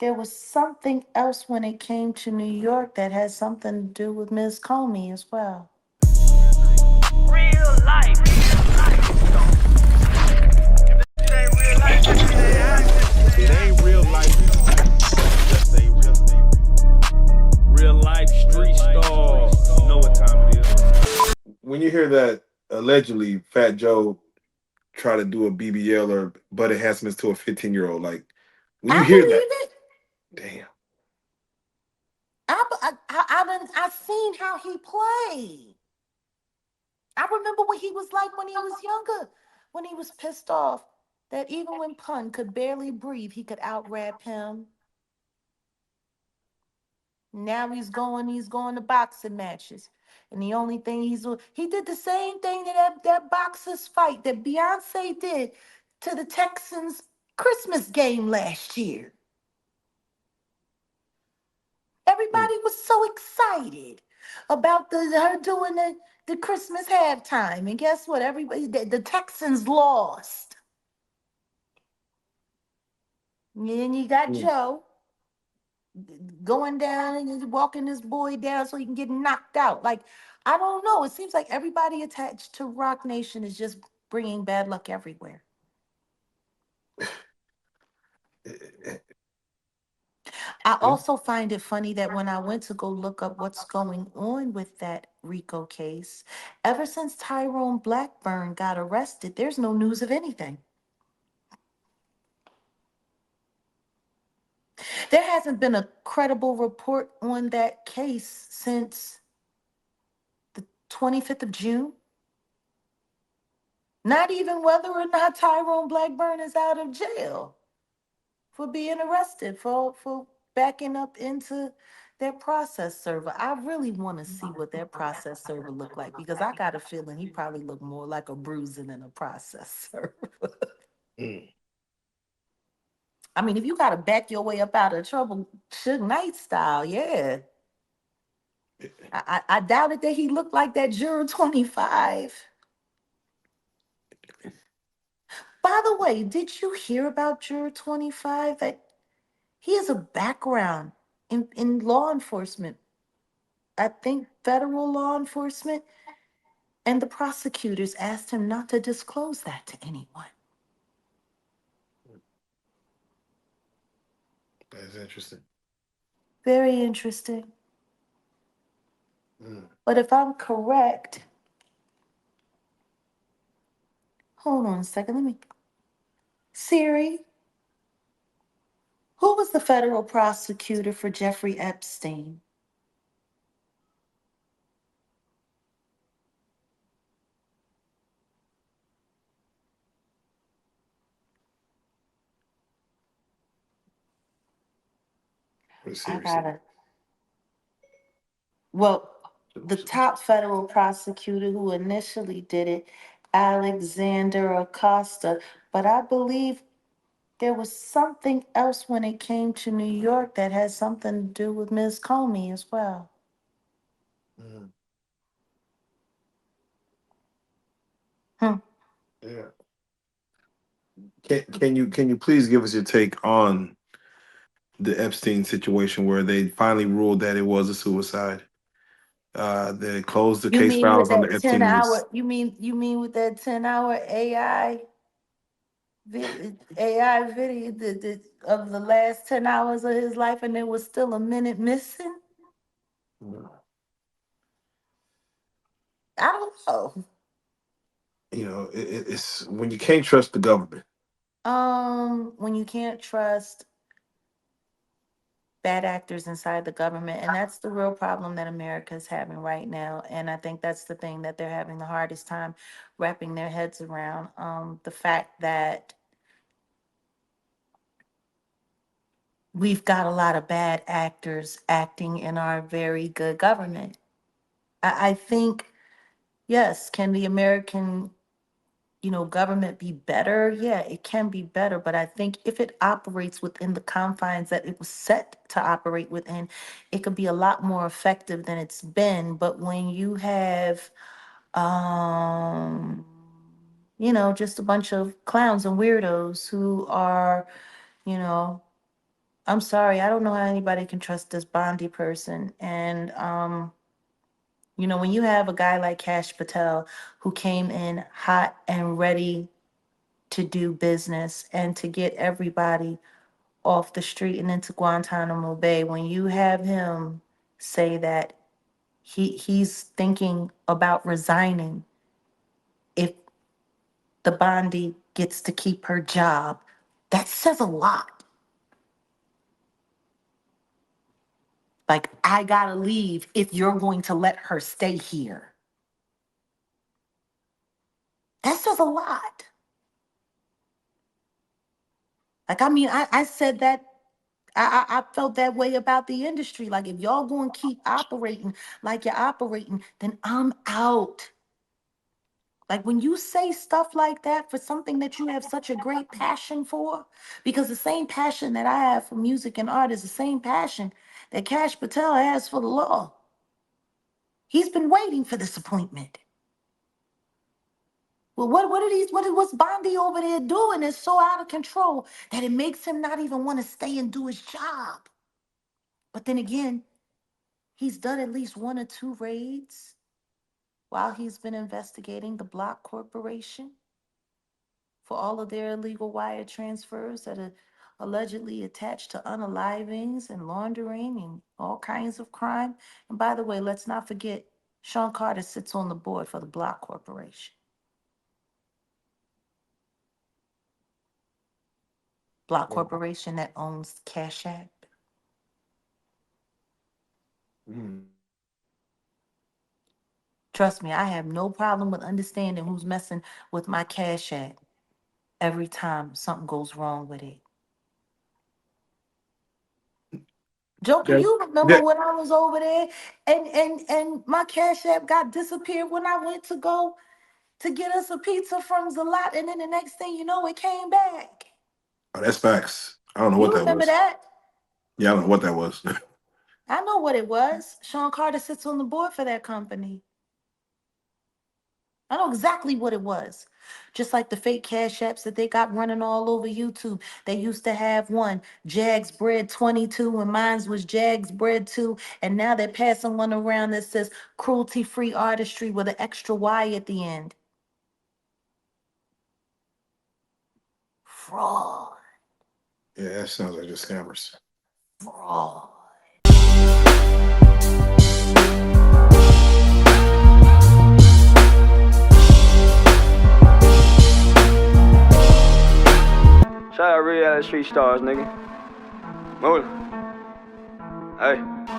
there was something else when it came to New York that had something to do with Ms. Comey as well. Real life. If this shit ain't real life, this shit AI. If it ain't real life, just ain't real life street stars. You know what time it is. When you hear that allegedly Fat Joe try to do a BBL or butt enhancements to a 15-year-old, like when you I hear that, believe it. damn. I've seen how he played. I remember what he was like when he was younger, when he was pissed off that even when Pun could barely breathe, he could out rap him. Now he's going to boxing matches. And the only thing he did the same thing that boxers fight that Beyonce did to the Texans Christmas game last year. Mm. Everybody was so excited about her doing the Christmas halftime. And guess what? Everybody the Texans lost. And then you got Mm. Joe going down and he's walking this boy down so he can get knocked out. Like, I don't know. It seems like everybody attached to Rock Nation is just bringing bad luck everywhere. I Yeah. also find it funny that when I went to go look up what's going on with that Rico case, ever since Tyrone Blackburn got arrested, there's no news of anything. There hasn't been a credible report on that case since the 25th of June. Not even whether or not Tyrone Blackburn is out of jail for being arrested for backing up into their process server. I really want to see what their process server looked like because I got a feeling he probably looked more like a bruising than a process server. Mm. I mean, if you got to back your way up out of trouble, Suge Knight style, yeah. I doubted that he looked like that Juror 25. By the way, did you hear about Juror 25? That he has a background in law enforcement. I think federal law enforcement, and the prosecutors asked him not to disclose that to anyone. That's interesting. Very interesting. Mm. But if I'm correct, hold on a second. Let me. Siri, who was the federal prosecutor for Jeffrey Epstein? What I seriously? gotta. Well, the top federal prosecutor who initially did it, Alexander Acosta, but I believe there was something else when it came to New York that had something to do with Ms. Comey as well. Mm. Hmm. Yeah. Can you please give us your take on the Epstein situation where they finally ruled that it was a suicide? They closed the You case mean with files on the that 10 Epstein hour, list. you mean with that 10-hour AI video of the last 10 hours of his life and there was still a minute missing? Mm. I don't know. It's when you can't trust the government. When you can't trust bad actors inside the government, and that's the real problem that America is having right now. And I think that's the thing that they're having the hardest time wrapping their heads around. The fact that we've got a lot of bad actors acting in our very good government. I think, yes, can the American government be better? Yeah, it can be better, but I think if it operates within the confines that it was set to operate within, it could be a lot more effective than it's been. But when you have, um, just a bunch of clowns and weirdos who are, you know, I'm sorry, I don't know how anybody can trust this Bondi person. And when you have a guy like Cash Patel who came in hot and ready to do business and to get everybody off the street and into Guantanamo Bay, when you have him say that he's thinking about resigning if the Bondi gets to keep her job, that says a lot. Like, I gotta leave if you're going to let her stay here. That says a lot. Like, I mean, I said that. I felt that way about the industry. Like, if y'all going to keep operating like you're operating, then I'm out. Like, when you say stuff like that for something that you have such a great passion for, because the same passion that I have for music and art is the same passion that Cash Patel has for the law. He's been waiting for this appointment. Well, what's Bondi over there doing is so out of control that it makes him not even want to stay and do his job. But then again, he's done at least one or two raids while he's been investigating the Block Corporation for all of their illegal wire transfers that are allegedly attached to unalivings and laundering and all kinds of crime. And by the way, let's not forget, Sean Carter sits on the board for the Block Corporation. Block Corporation that owns Cash App. Mm. Trust me, I have no problem with understanding who's messing with my Cash App every time something goes wrong with it. Joker, Yeah. you remember Yeah. when I was over there and my Cash App got disappeared when I went to go to get us a pizza from Zalat, and then the next thing you know, it came back. Oh, that's facts. I don't know what You that remember was. that? Yeah, I don't know what that was. I know what it was. Sean Carter sits on the board for that company. I know exactly what it was. Just like the fake cash apps that they got running all over YouTube. They used to have one, Jags Bread 22, and mine was Jags Bread 2. And now they're passing one around that says cruelty free artistry with an extra Y at the end. Fraud. Yeah, that sounds like just scammers. Fraud. Shout out Reallyfe Street Stars, nigga. Move. Hey.